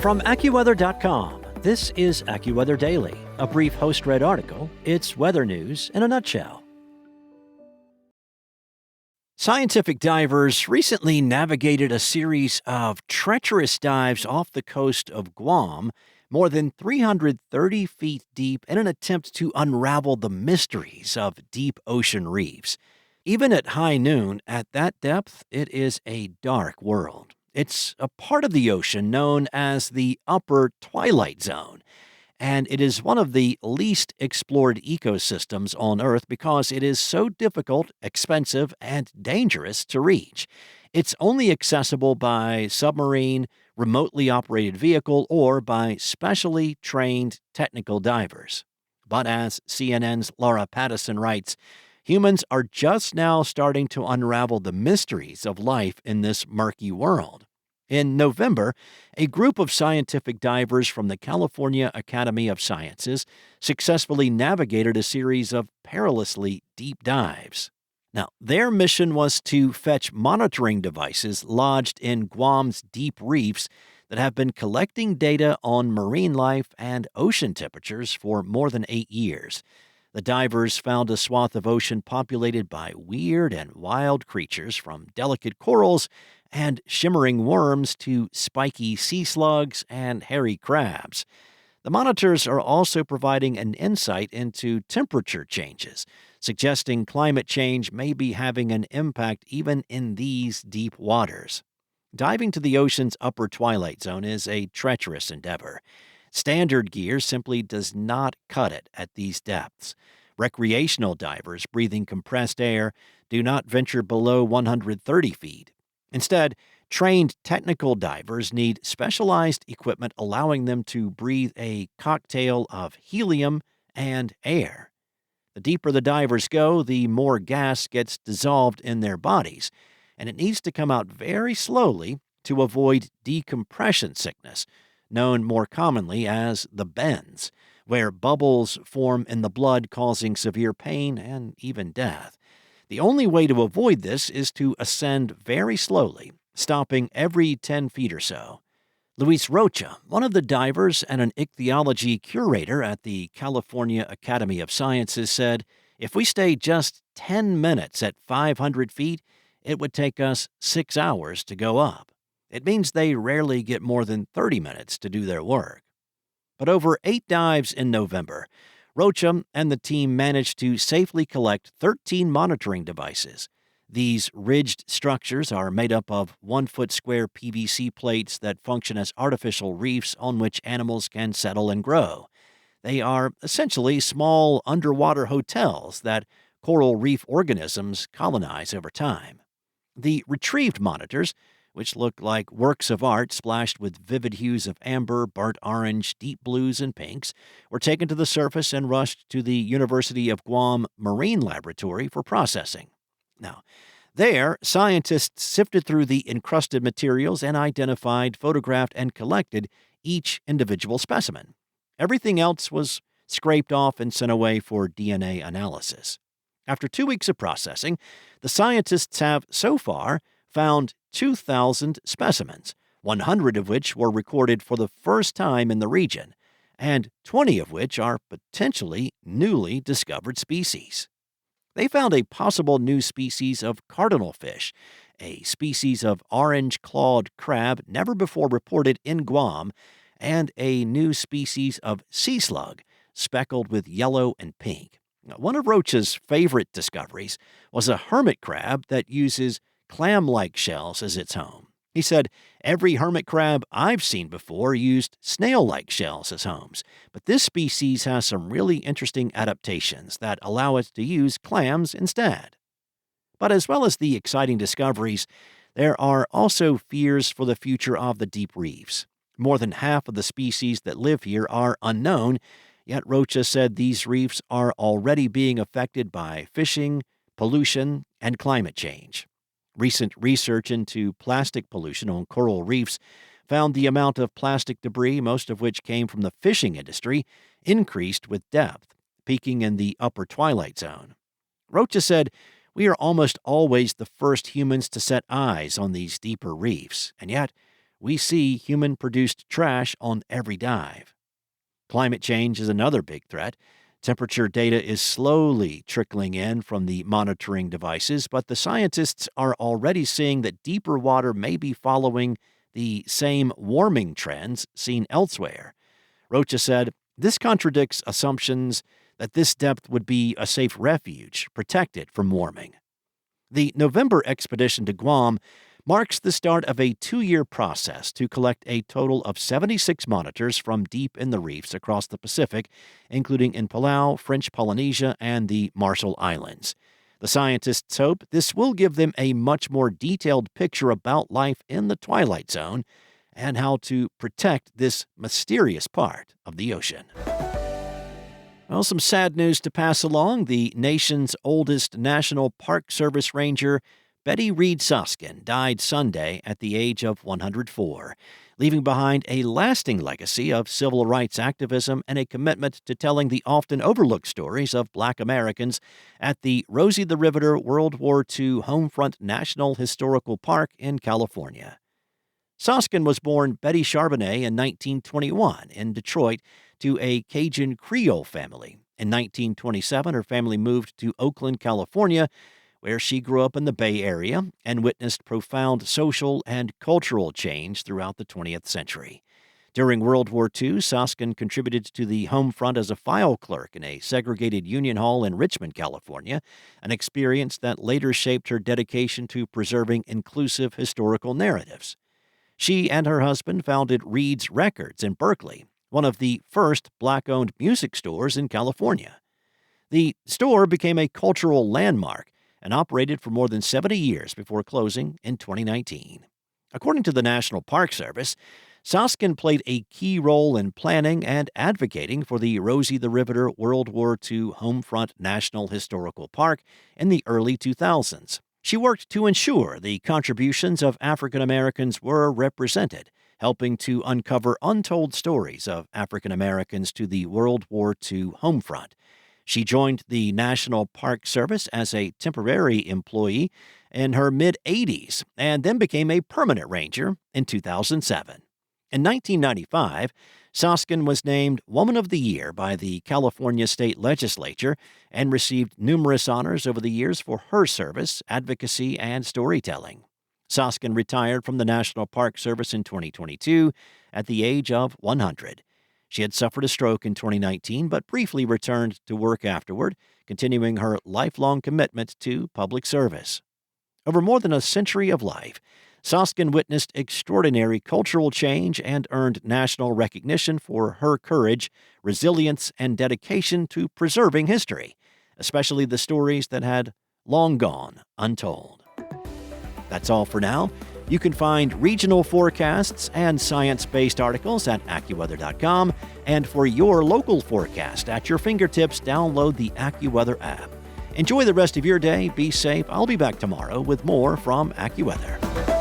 From AccuWeather.com, this is AccuWeather Daily, a brief host-read article. It's weather news in a nutshell. Scientific divers recently navigated a series of treacherous dives off the coast of Guam, more than 330 feet deep, in an attempt to unravel the mysteries of deep ocean reefs. Even at high noon, at that depth, it is a dark world. It's a part of the ocean known as the upper twilight zone, and it is one of the least explored ecosystems on Earth because it is so difficult, expensive, and dangerous to reach. It's only accessible by submarine, remotely operated vehicle, or by specially trained technical divers. But as CNN's Laura Pattison writes, humans are just now starting to unravel the mysteries of life in this murky world. In November, a group of scientific divers from the California Academy of Sciences successfully navigated a series of perilously deep dives. Now, their mission was to fetch monitoring devices lodged in Guam's deep reefs that have been collecting data on marine life and ocean temperatures for more than 8 years. The divers found a swath of ocean populated by weird and wild creatures, from delicate corals and shimmering worms to spiky sea slugs and hairy crabs. The monitors are also providing an insight into temperature changes, suggesting climate change may be having an impact even in these deep waters. Diving to the ocean's upper twilight zone is a treacherous endeavor. Standard gear simply does not cut it at these depths. Recreational divers breathing compressed air do not venture below 130 feet. Instead, trained technical divers need specialized equipment allowing them to breathe a cocktail of helium and air. The deeper the divers go, the more gas gets dissolved in their bodies, and it needs to come out very slowly to avoid decompression sickness, known more commonly as the bends, where bubbles form in the blood causing severe pain and even death. The only way to avoid this is to ascend very slowly, stopping every 10 feet or so. Luis Rocha, one of the divers and an ichthyology curator at the California Academy of Sciences, said, "If we stay just 10 minutes at 500 feet, it would take us 6 hours to go up. It means they rarely get more than 30 minutes to do their work." But over 8 dives in November, Rocha and the team managed to safely collect 13 monitoring devices. These ridged structures are made up of 1-foot square PVC plates that function as artificial reefs on which animals can settle and grow. They are essentially small underwater hotels that coral reef organisms colonize over time. The retrieved monitors, which look like works of art splashed with vivid hues of amber, burnt orange, deep blues, and pinks, were taken to the surface and rushed to the University of Guam Marine Laboratory for processing. Now, there, scientists sifted through the encrusted materials and identified, photographed, and collected each individual specimen. Everything else was scraped off and sent away for DNA analysis. After 2 weeks of processing, the scientists have so far found 2,000 specimens, 100 of which were recorded for the first time in the region, and 20 of which are potentially newly discovered species. They found a possible new species of cardinal fish, a species of orange-clawed crab never before reported in Guam, and a new species of sea slug, speckled with yellow and pink. Now, one of Rocha's favorite discoveries was a hermit crab that uses clam-like shells as its home. He said, "Every hermit crab I've seen before used snail-like shells as homes, but this species has some really interesting adaptations that allow it to use clams instead." But as well as the exciting discoveries, there are also fears for the future of the deep reefs. More than half of the species that live here are unknown, yet Rocha said these reefs are already being affected by fishing, pollution, and climate change. Recent research into plastic pollution on coral reefs found the amount of plastic debris, most of which came from the fishing industry, increased with depth, peaking in the upper twilight zone. Rocha said, "We are almost always the first humans to set eyes on these deeper reefs, and yet we see human-produced trash on every dive. Climate change is another big threat. Temperature data is slowly trickling in from the monitoring devices, but the scientists are already seeing that deeper water may be following the same warming trends seen elsewhere. Rocha said, "This contradicts assumptions that this depth would be a safe refuge, protected from warming." The November expedition to Guam marks the start of a 2-year process to collect a total of 76 monitors from deep in the reefs across the Pacific, including in Palau, French Polynesia, and the Marshall Islands. The scientists hope this will give them a much more detailed picture about life in the twilight zone and how to protect this mysterious part of the ocean. Well, some sad news to pass along. The nation's oldest National Park Service ranger, Betty Reid Soskin, died Sunday at the age of 104, leaving behind a lasting legacy of civil rights activism and a commitment to telling the often overlooked stories of Black Americans at the Rosie the Riveter World War II Homefront National Historical Park in California. Soskin was born Betty Charbonnet in 1921 in Detroit to a Cajun Creole family. In 1927, her family moved to Oakland, California, where she grew up in the Bay Area and witnessed profound social and cultural change throughout the 20th century. During World War II, Soskin contributed to the home front as a file clerk in a segregated union hall in Richmond, California, an experience that later shaped her dedication to preserving inclusive historical narratives. She and her husband founded Reid's Records in Berkeley, one of the first Black-owned music stores in California. The store became a cultural landmark and operated for more than 70 years before closing in 2019. According to the National Park Service, Soskin played a key role in planning and advocating for the Rosie the Riveter World War II Homefront National Historical Park in the early 2000s. She worked to ensure the contributions of African Americans were represented, helping to uncover untold stories of African Americans to the World War II homefront. She joined the National Park Service as a temporary employee in her mid-80s and then became a permanent ranger in 2007. In 1995, Soskin was named Woman of the Year by the California State Legislature and received numerous honors over the years for her service, advocacy, and storytelling. Soskin retired from the National Park Service in 2022 at the age of 100. She had suffered a stroke in 2019 but briefly returned to work afterward, continuing her lifelong commitment to public service. Over more than a century of life, Soskin witnessed extraordinary cultural change and earned national recognition for her courage, resilience, and dedication to preserving history, especially the stories that had long gone untold. That's all for now. You can find regional forecasts and science-based articles at AccuWeather.com, and for your local forecast at your fingertips, download the AccuWeather app. Enjoy the rest of your day. Be safe. I'll be back tomorrow with more from AccuWeather.